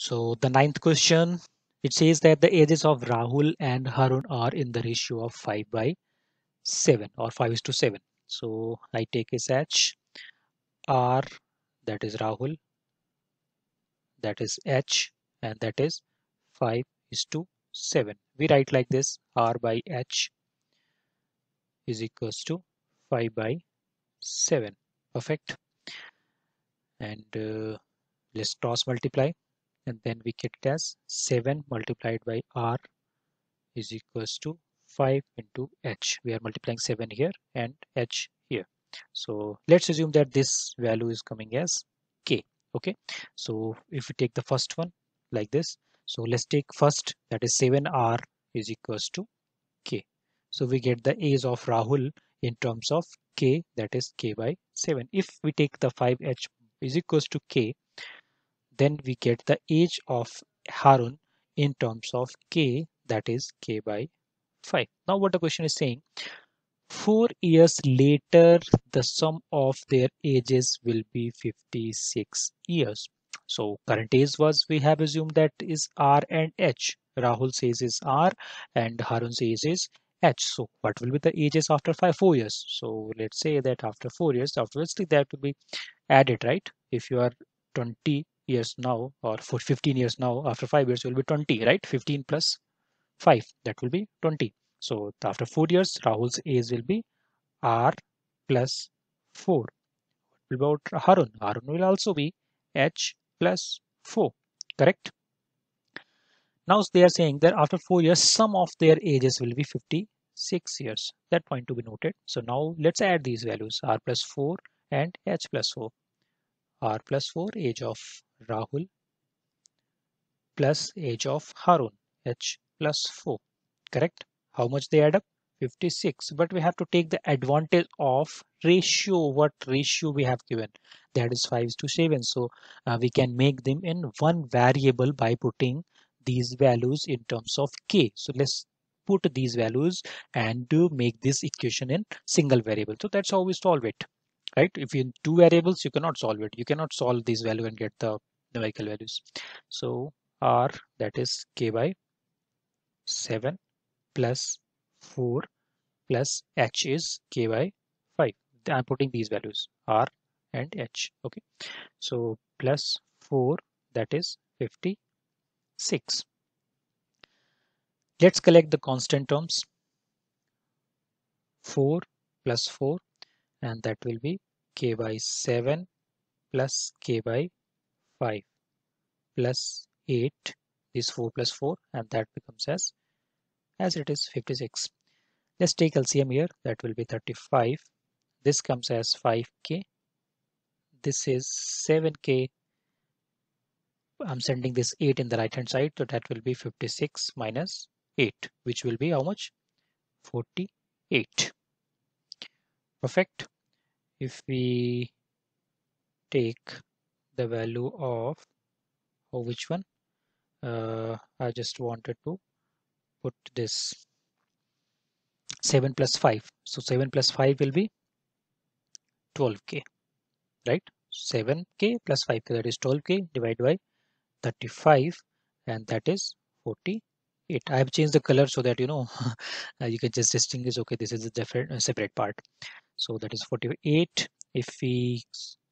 So the ninth question, it says that the ages of Rahul and Harun are in the ratio of 5/7 or 5:7. So I take as H, R, that is Rahul, that is H, and that is 5:7. We write like this: R by H is equals to 5/7. Perfect. And let's cross multiply, and then we get it as 7 multiplied by R is equals to 5 into H. We are multiplying 7 here and H here. So let's assume that this value is coming as K. Okay. So if we take the first one like this, so let's take first, that is 7R is equals to K. So we get the age of Rahul in terms of K, that is K by 7. If we take the 5H is equals to K, then we get the age of Harun in terms of K, that is K by 5. Now what the question is saying, 4 years later, the sum of their ages will be 56 years. So current age was, we have assumed that is R and H. Rahul says is R and Harun says is H. So what will be the ages after 4 years? So let's say that after 4 years, obviously that will be added, right? If you are 20 years now or for 15 years now, after 5 years you will be 20, right? 15 plus 5, that will be 20. So after 4 years, Rahul's age will be R plus 4. What about Harun? Harun will also be H plus 4, correct? Now they are saying that after 4 years, sum of their ages will be 56 years. That point to be noted. So now let's add these values, R plus 4 and H plus 4. R plus 4, age of Rahul, plus age of Harun, H plus 4, correct? How much they add up? 56. But we have to take the advantage of ratio. What ratio we have given? That is 5:7. So we can make them in one variable by putting these values in terms of K. So let's put these values and make this equation in single variable. So that's how we solve it, right? If you in two variables, you cannot solve it. You cannot solve this value and get the numerical values. So R, that is K by 7 plus 4 plus H is K by 5. I'm putting these values R and H. Okay. So plus 4, that is 56. Let's collect the constant terms. 4 plus 4, and that will be K by 7 plus K by 5 plus 8. This 4 plus 4, and that becomes as it is 56. Let's take LCM here. That will be 35. This comes as 5K. This is 7K. I'm sending this 8 in the right hand side. So that will be 56 minus 8, which will be how much? 48. Perfect. If we take the value of which one? I just wanted to put this 7 plus 5. So 7 plus 5 will be 12K, right? 7K plus 5K, that is 12K divided by 35, and that is 48. I have changed the color so that you know you can just distinguish, okay, this is a different separate part. So that is 48. If we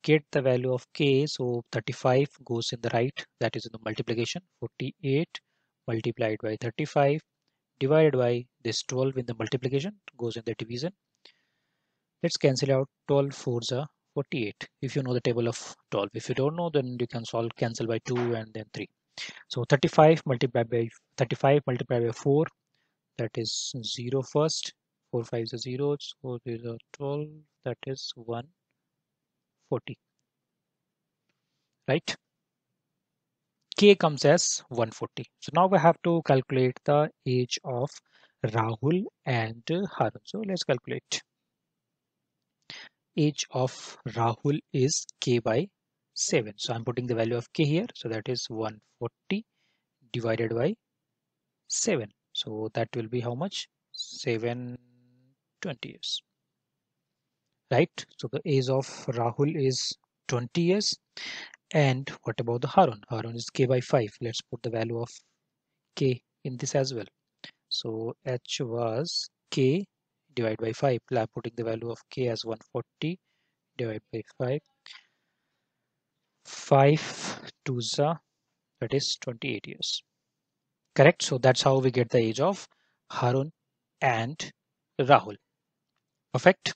get the value of K, so 35 goes in the right, that is in the multiplication. 48 multiplied by 35 divided by this 12 in the multiplication goes in the division. Let's cancel out 12 4s are 48. If you know the table of 12, if you don't know, then you can solve cancel by 2 and then 3. So 35 multiplied by 4, that is 0 first. 4 5s are 0, 4 3s are 12, that is 140, right? K comes as 140. So now we have to calculate the age of Rahul and Harun. So let's calculate. Age of Rahul is K by 7. So I'm putting the value of K here. So that is 140 divided by 7. So that will be how much? 720 years. Right? So the age of Rahul is 20 years And what about the Haroon? Haroon is k by 5. Let's put the value of k in this as well. So h was k divided by 5. Putting the value of k as 140 divided by 5. 5 twos are, that is 28 years. Correct? So that's how we get the age of Haroon and Rahul. Perfect.